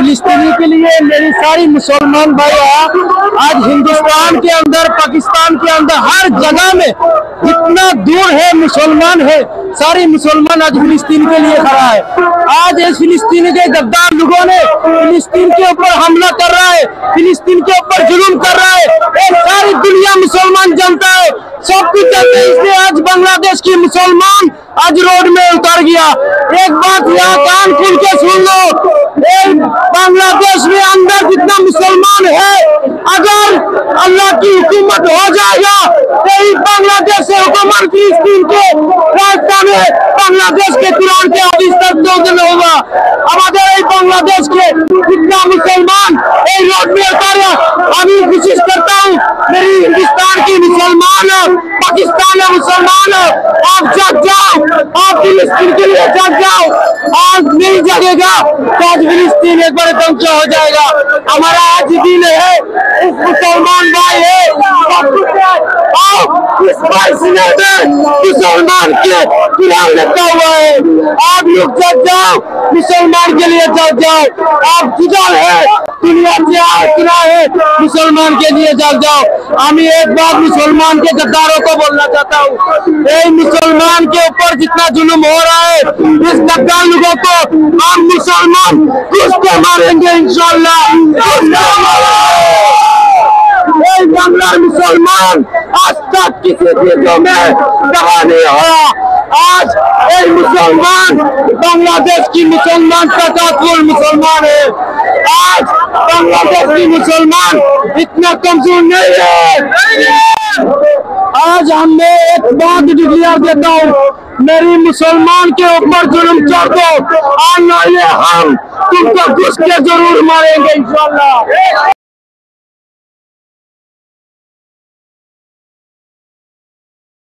फिलिस्तीनी के लिए मेरी सारी मुसलमान भाई आज हिंदुस्तान के अंदर, पाकिस्तान के अंदर, हर जगह में जितना दूर है मुसलमान है, सारी मुसलमान आज फिलिस्तीन के लिए खड़ा है। आज इस फिलिस्तीन के गद्दार लोगों ने फिलिस्तीन के ऊपर हमला कर रहा है, फिलिस्तीन के ऊपर जुल्म कर रहा है, ये सारी दुनिया मुसलमान जनता है, सब कुछ जानते हैं। इसलिए आज बांग्लादेश की मुसलमान आज रोड में उतर गया। एक बात यहाँ कान खोल के सुन लो, बांग्लादेश में अंदर जितना मुसलमान है, अगर अल्लाह की हुकूमत हो जाएगा तो बांग्लादेश से हुकूमत फिलिस्तीन के राजधानी बांग्लादेश के कुरान के हदीस तक नजर होगा। हमारे बांग्लादेश के जितना मुसलमान रोड में उतारा, अभी कोशिश करता हूँ मेरी हिंदुस्तान की मुसलमान, पाकिस्तान है मुसलमान, आप जग जाओ, आप फिलिस्तीन के लिए जग जाओ, आज नहीं जगेगा तो आज फिलिस्तीन एक बार ध्वंस हो जाएगा। हमारा आज दिन है, इस मुसलमान भाई है, सब कुछ है, आओ इस मुसलमान के कुरान लिखा हुआ है, आप लोग जग जाओ, मुसलमान के लिए जग जाओ, आप किधर है दुनिया से सुना है, मुसलमान के लिए जग जाओ। हम एक बात मुसलमान के गद्दारों को बोलना चाहता हूँ, ये मुसलमान के ऊपर जितना जुल्म हो रहा है, इस गद्दार लोगों को हम मुसलमान कुछ को मारेंगे इंशाअल्लाह। बांग्ला मुसलमान आज तक किसी चीजों में दबा नहीं हुआ। आज एक मुसलमान बांग्लादेश की मुसलमान ताकतवर मुसलमान है। आज बांग्लादेश की मुसलमान इतना कमजोर नहीं है। आज हमने एक बात डिक्लेयर देता हूँ, मेरी मुसलमान के ऊपर जुल्म कर दो, और नहीं हम तुमको घुस के जरूर मारेंगे इंशाअल्लाह।